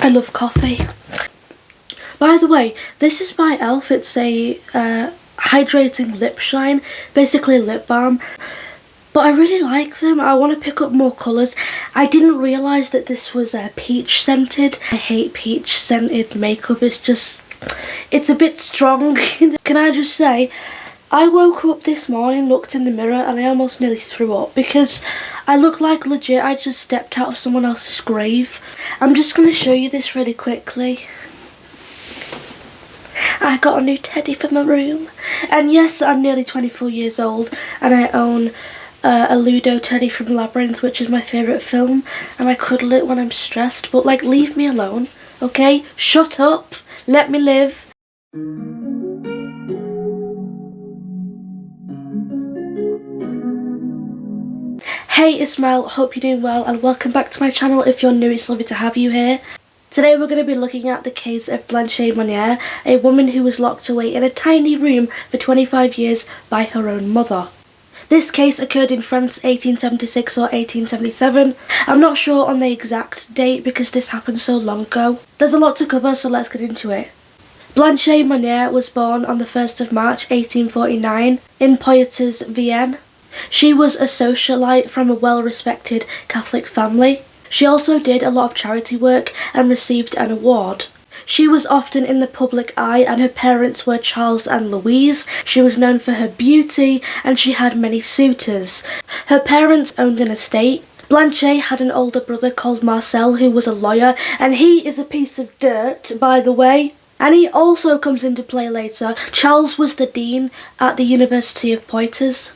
I love coffee. By the way, this is by e.l.f. It's a hydrating lip shine, basically lip balm. But I really like them. I want to pick up more colours. I didn't realise that this was peach scented. I hate peach scented makeup. It's a bit strong. Can I just say, I woke up this morning, looked in the mirror, and I almost nearly threw up because I look like legit I just stepped out of someone else's grave. I'm just going to show you this really quickly. I got a new teddy for my room. And yes, I'm nearly 24 years old and I own a Ludo teddy from Labyrinth, which is my favourite film, and I cuddle it when I'm stressed, but like, leave me alone, okay? Shut up, let me live. Hey Ismail, hope you're doing well and welcome back to my channel. If you're new, it's lovely to have you here. Today we're going to be looking at the case of Blanche Monnier, a woman who was locked away in a tiny room for 25 years by her own mother. This case occurred in France 1876 or 1877. I'm not sure on the exact date because this happened so long ago. There's a lot to cover, so let's get into it. Blanche Monnier was born on the 1st of March 1849 in Poitiers, Vienne. She was a socialite from a well-respected Catholic family. She also did a lot of charity work and received an award. She was often in the public eye and her parents were Charles and Louise. She was known for her beauty and she had many suitors. Her parents owned an estate. Blanche had an older brother called Marcel who was a lawyer, and he is a piece of dirt, by the way. And he also comes into play later. Charles was the dean at the University of Poitiers.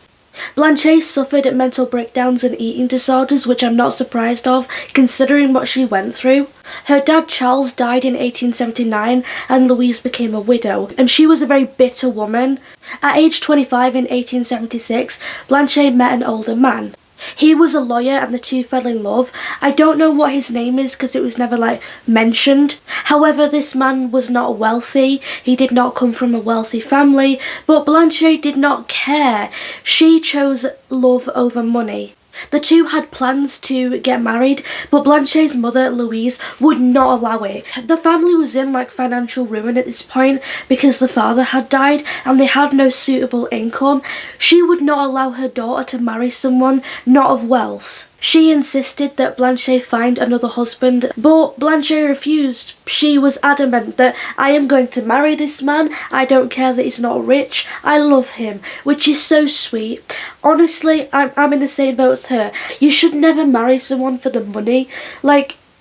Blanche suffered mental breakdowns and eating disorders, which I'm not surprised of, considering what she went through. Her dad Charles died in 1879 and Louise became a widow, and she was a very bitter woman. At age 25 in 1876, Blanche met an older man. He was a lawyer and the two fell in love. I don't know what his name is because it was never mentioned. However, this man was not wealthy. He did not come from a wealthy family, but Blanche did not care. She chose love over money. The two had plans to get married, but Blanche's mother, Louise, would not allow it. The family was in financial ruin at this point because the father had died and they had no suitable income. She would not allow her daughter to marry someone not of wealth. She insisted that Blanche find another husband, but Blanche refused. She was adamant that I am going to marry this man, I don't care that he's not rich, I love him, which is so sweet. Honestly, I'm in the same boat as her. You should never marry someone for the money.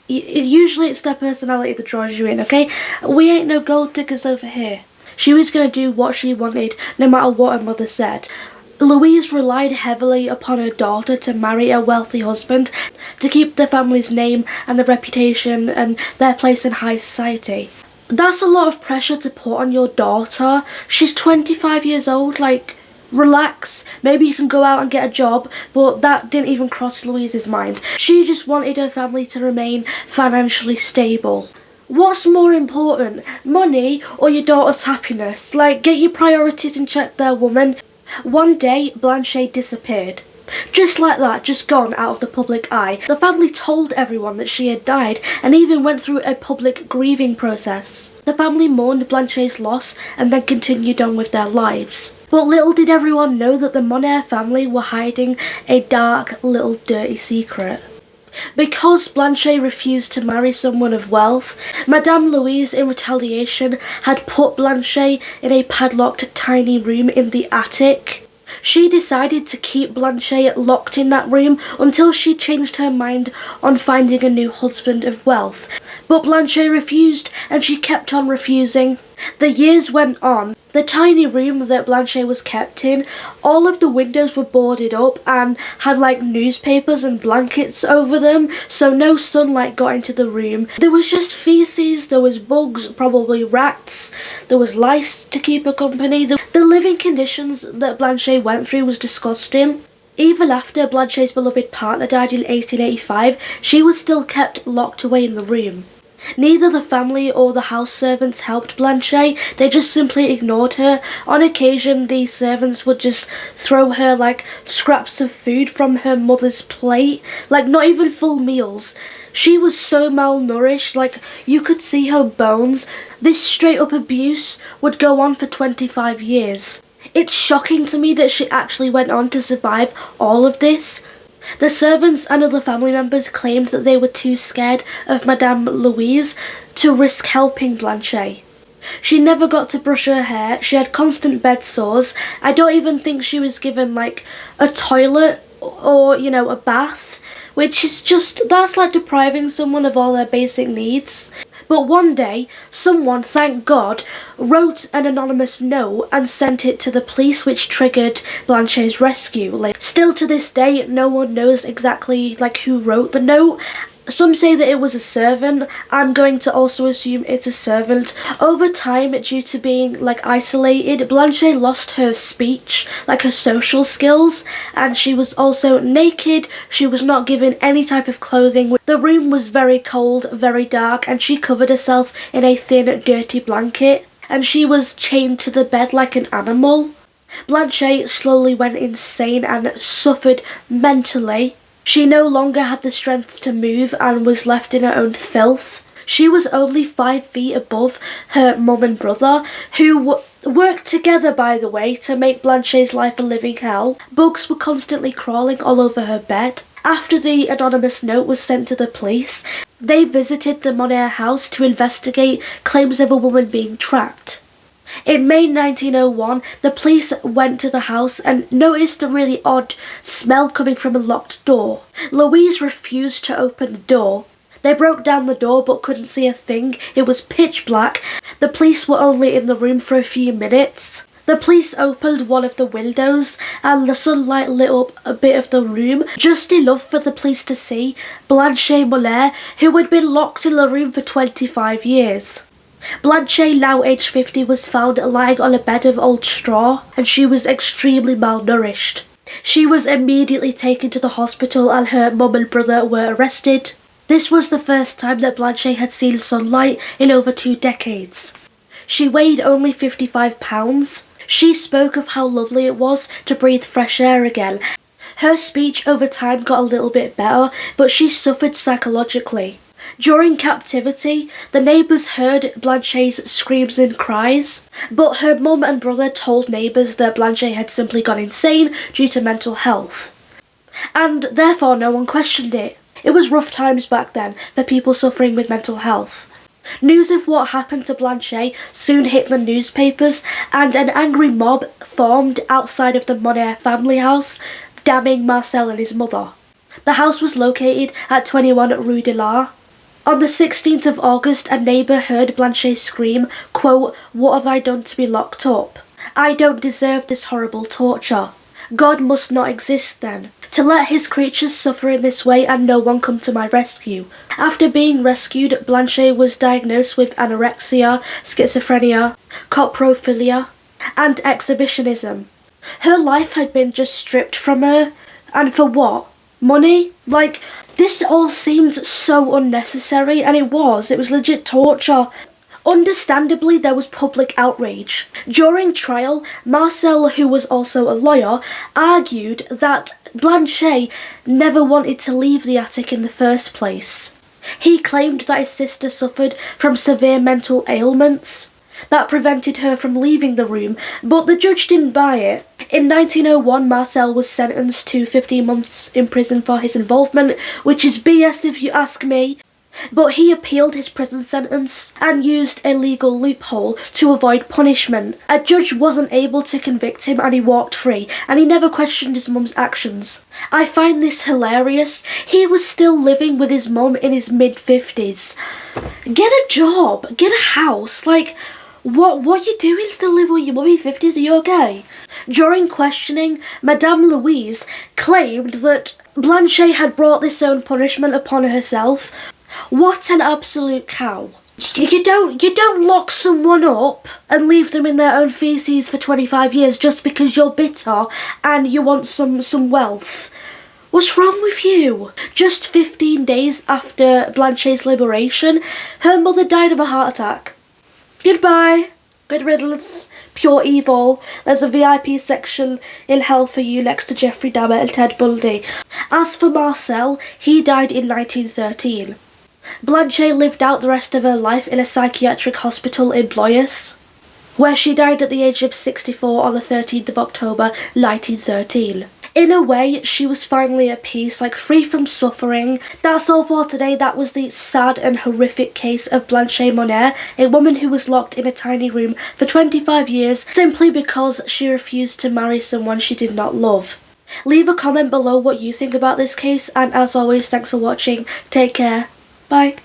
Usually it's their personality that draws you in, okay? We ain't no gold diggers over here. She was going to do what she wanted, no matter what her mother said. Louise relied heavily upon her daughter to marry a wealthy husband to keep the family's name and the reputation and their place in high society. That's a lot of pressure to put on your daughter. She's 25 years old, relax. Maybe you can go out and get a job, but that didn't even cross Louise's mind. She just wanted her family to remain financially stable. What's more important, money or your daughter's happiness? Get your priorities in check there, woman. One day, Blanche disappeared. Just like that, just gone out of the public eye. The family told everyone that she had died and even went through a public grieving process. The family mourned Blanche's loss and then continued on with their lives. But little did everyone know that the Monnier family were hiding a dark, little dirty secret. Because Blanche refused to marry someone of wealth, Madame Louise, in retaliation, had put Blanche in a padlocked tiny room in the attic. She decided to keep Blanche locked in that room until she changed her mind on finding a new husband of wealth. But Blanche refused, and she kept on refusing. The years went on. The tiny room that Blanche was kept in, all of the windows were boarded up and had newspapers and blankets over them, so no sunlight got into the room. There was just feces, there was bugs, probably rats, there was lice to keep her company. The living conditions that Blanche went through was disgusting. Even after Blanche's beloved partner died in 1885, she was still kept locked away in the room. Neither the family or the house servants helped Blanche, they just simply ignored her. On occasion, the servants would just throw her like scraps of food from her mother's plate, like not even full meals. She was so malnourished, like you could see her bones. This straight up abuse would go on for 25 years. It's shocking to me that she actually went on to survive all of this. The servants and other family members claimed that they were too scared of Madame Louise to risk helping Blanche. She never got to brush her hair, she had constant bed sores. I don't even think she was given like a toilet or, a bath, which is just, that's like depriving someone of all their basic needs. But one day, someone, thank God, wrote an anonymous note and sent it to the police, which triggered Blanche's rescue. Still to this day, no one knows exactly who wrote the note. Some say that it was a servant. I'm going to also assume it's a servant. Over time, due to being isolated, Blanche lost her speech, her social skills, and she was also naked. She was not given any type of clothing. The room was very cold, very dark, and she covered herself in a thin, dirty blanket, and she was chained to the bed like an animal. Blanche slowly went insane and suffered mentally. She no longer had the strength to move and was left in her own filth. She was only 5 feet above her mum and brother, who worked together, by the way, to make Blanche's life a living hell. Bugs were constantly crawling all over her bed. After the anonymous note was sent to the police, they visited the Monnier house to investigate claims of a woman being trapped. In May 1901, the police went to the house and noticed a really odd smell coming from a locked door. Louise refused to open the door. They broke down the door but couldn't see a thing. It was pitch black. The police were only in the room for a few minutes. The police opened one of the windows and the sunlight lit up a bit of the room, just enough for the police to see Blanche Monnier, who had been locked in the room for 25 years. Blanche, now aged 50, was found lying on a bed of old straw, and she was extremely malnourished. She was immediately taken to the hospital and her mum and brother were arrested. This was the first time that Blanche had seen sunlight in over 2 decades. She weighed only 55 pounds. She spoke of how lovely it was to breathe fresh air again. Her speech over time got a little bit better, but she suffered psychologically. During captivity, the neighbours heard Blanche's screams and cries, but her mum and brother told neighbours that Blanche had simply gone insane due to mental health. And therefore no one questioned it. It was rough times back then for people suffering with mental health. News of what happened to Blanche soon hit the newspapers, and an angry mob formed outside of the Monnier family house, damning Marcel and his mother. The house was located at 21 Rue de l'Art. On the 16th of August, a neighbour heard Blanche scream, quote, "What have I done to be locked up? I don't deserve this horrible torture. God must not exist then, to let his creatures suffer in this way and no one come to my rescue." After being rescued, Blanche was diagnosed with anorexia, schizophrenia, coprophilia, and exhibitionism. Her life had been just stripped from her, and for what? Money? This all seemed so unnecessary, and it was legit torture. Understandably, there was public outrage. During trial, Marcel, who was also a lawyer, argued that Blanche never wanted to leave the attic in the first place. He claimed that his sister suffered from severe mental ailments that prevented her from leaving the room, but the judge didn't buy it. In 1901, Marcel was sentenced to 15 months in prison for his involvement, which is BS if you ask me. But he appealed his prison sentence and used a legal loophole to avoid punishment. A judge wasn't able to convict him and he walked free, and he never questioned his mum's actions. I find this hilarious. He was still living with his mum in his mid-50s. Get a job, get a house, what are you doing still living with your mum in your 50s? Are you okay? During questioning, Madame Louise claimed that Blanche had brought this own punishment upon herself. What an absolute cow. You don't lock someone up and leave them in their own feces for 25 years just because you're bitter and you want some wealth. What's wrong with you? Just 15 days after Blanche's liberation, her mother died of a heart attack. Goodbye. Good riddance. Pure evil. There's a VIP section in hell for you next to Jeffrey Dahmer and Ted Bundy. As for Marcel, he died in 1913. Blanche lived out the rest of her life in a psychiatric hospital in Blois, where she died at the age of 64 on the 13th of October 1913. In a way, she was finally at peace, like free from suffering. That's all for today. That was the sad and horrific case of Blanche Monnier, a woman who was locked in a tiny room for 25 years simply because she refused to marry someone she did not love. Leave a comment below what you think about this case, and as always, thanks for watching. Take care. Bye.